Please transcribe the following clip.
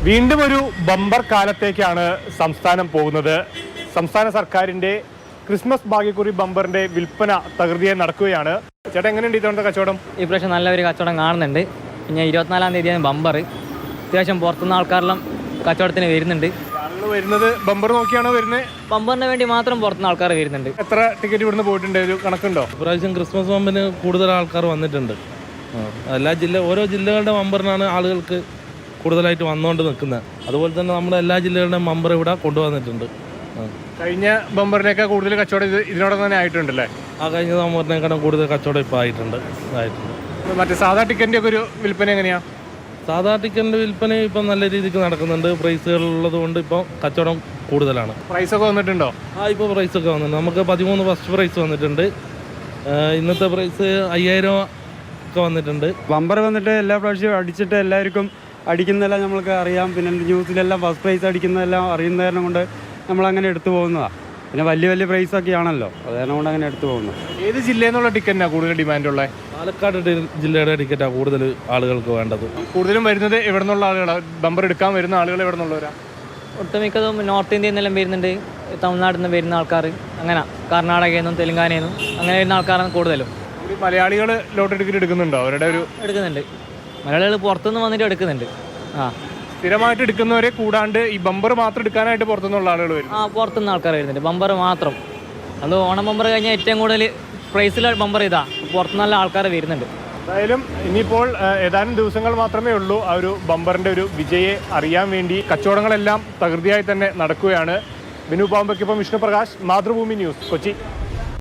വീണ്ടും ഒരു ബമ്പർ കാലത്തേക്കാണ് സംസ്ഥാനം പോകുന്നത്. സംസ്ഥാന സർക്കാരിന്റെ ക്രിസ്മസ് ഭാഗ്യക്കുറി ബമ്പറിന്റെ വിൽപ്പന തകൃതിയായി നടക്കുകയാണ്. ചേട്ടാ, എങ്ങനെയുണ്ട് ഇത്തവണത്തെ കച്ചവടം? ഈ പ്രാവശ്യം നല്ലൊരു കച്ചവടം കാണുന്നുണ്ട്. പിന്നെ 24-ാം തീയതിയാണ് ബമ്പർ. അത്യാവശ്യം പുറത്തുനിന്ന് ആൾക്കാരെല്ലാം കച്ചവടത്തിന് വരുന്നുണ്ട്. ആളുകൾ വരുന്നത് ബമ്പർ നോക്കിയാണോ വരുന്നത്? ബമ്പറിന് വേണ്ടി മാത്രം പുറത്തുനിന്ന് ആൾക്കാർ വരുന്നുണ്ട്. എത്ര ടിക്കറ്റ് ഇവിടുന്ന് പോയിട്ടുണ്ട്? ഒരു കണക്കുണ്ടോ? ഇപ്രാവശ്യം ക്രിസ്മസ് ബമ്പിന് കൂടുതൽ ആൾക്കാർ വന്നിട്ടുണ്ട്. ഓരോ ജില്ലകളുടെ ബമ്പറിനാണ് ആളുകൾക്ക് കൂടുതലായിട്ട് വന്നുകൊണ്ട് നിൽക്കുന്നത്. അതുപോലെ തന്നെ നമ്മുടെ എല്ലാ ജില്ലകളുടെയും ബമ്പർ ഇവിടെ കൊണ്ടുവന്നിട്ടുണ്ട്. കഴിഞ്ഞ ബമ്പറിനേക്കാൾ കൂടുതൽ കച്ചവടം ഇതിനോടൊപ്പം തന്നെ ആയിട്ടുണ്ടല്ലേ? കഴിഞ്ഞ ബമ്പറിനേക്കാളും കൂടുതൽ കച്ചവടം ഇപ്പോൾ ആയിട്ടുണ്ട്. മറ്റേ സാധാ ടിക്കറ്റിന്റെ ഒക്കെ ഒരു വിൽപ്പന എങ്ങനെയാ? സാധാ ടിക്കറ്റിന്റെ വിൽപ്പന ഇപ്പം നല്ല രീതിക്ക് നടക്കുന്നുണ്ട്. പ്രൈസുകൾ ഉള്ളത് കൊണ്ട് ഇപ്പോൾ കച്ചവടം കൂടുതലാണ്. പ്രൈസൊക്കെ വന്നിട്ടുണ്ടോ? ഇപ്പോൾ പ്രൈസൊക്കെ വന്നിട്ടുണ്ട്. നമുക്ക് 13 ഫസ്റ്റ് പ്രൈസ് വന്നിട്ടുണ്ട്. ഇന്നത്തെ പ്രൈസ് 5000 ഒക്കെ വന്നിട്ടുണ്ട്. ബമ്പർ വന്നിട്ട് എല്ലാ പ്രാവശ്യവും അടിച്ചിട്ട് എല്ലാവർക്കും അടിക്കുന്നതെല്ലാം നമ്മൾക്ക് അറിയാം. പിന്നെ ന്യൂസിലെല്ലാം ഫസ്റ്റ് പ്രൈസ് അടിക്കുന്നതെല്ലാം അറിയുന്ന കാരണം കൊണ്ട് നമ്മളങ്ങനെ എടുത്തു പോകുന്നതാണ്. പിന്നെ വലിയ വലിയ പ്രൈസൊക്കെ ആണല്ലോ, അത് കാരണം കൊണ്ട് അങ്ങനെ എടുത്തു പോകുന്നു. ഏത് ജില്ലയിൽ നിന്നുള്ള ടിക്കറ്റിനാണ് കൂടുതൽ ഡിമാൻഡുള്ളത്? പാലക്കാട് ജില്ലയുടെ ടിക്കറ്റാണ് കൂടുതൽ ആളുകൾക്ക് വേണ്ടത്. കൂടുതലും വരുന്നത് എവിടെ നിന്നുള്ള ആളുകളാണ്? ബമ്പർ എടുക്കാൻ വരുന്ന ആളുകൾ എവിടെ നിന്നുള്ളവരാ? ഒട്ടുമിക്കതും നോർത്ത് ഇന്ത്യയിൽ നിന്നെല്ലാം വരുന്നുണ്ട്. തമിഴ്നാട്ടിൽ നിന്ന് വരുന്ന ആൾക്കാർ, അങ്ങനെ കർണാടകയിൽ നിന്നും തെലുങ്കാനയിൽ നിന്നും അങ്ങനെ വരുന്ന ആൾക്കാരാണ് കൂടുതലും. മലയാളികൾ ലോട്ടറി ടിക്കറ്റ് എടുക്കുന്നുണ്ടോ? അവരുടെ ഒരു എടുക്കുന്നുണ്ട്. മലയാളികൾ പുറത്തുനിന്ന് വന്നിട്ട് എടുക്കുന്നുണ്ട്. സ്ഥിരമായിട്ട് എടുക്കുന്നവരെ കൂടാണ്ട് ഈ ബമ്പർ മാത്രം എടുക്കാനായിട്ട് പുറത്തുനിന്നുള്ള ആളുകൾ വരും. പുറത്തുനിന്ന് ആൾക്കാർ വരുന്നുണ്ട്. ബമ്പർ മാത്രം. അത് ഓണം ബമ്പർ കഴിഞ്ഞാൽ ഏറ്റവും കൂടുതൽ പ്രൈസിലുള്ള ബമ്പർ ഇതാ. പുറത്തുനിന്നുള്ള ആൾക്കാർ വരുന്നുണ്ട്. എന്തായാലും ഇനിയിപ്പോൾ ഏതാനും ദിവസങ്ങൾ മാത്രമേ ഉള്ളൂ ആ ഒരു ബമ്പറിന്റെ ഒരു വിജയെ അറിയാൻ വേണ്ടി. കച്ചവടങ്ങളെല്ലാം തകൃതിയായി തന്നെ നടക്കുകയാണ്. ബിനു പാമ്പയ്ക്കൊപ്പം വിഷ്ണു പ്രകാശ്, മാതൃഭൂമി ന്യൂസ്, കൊച്ചി.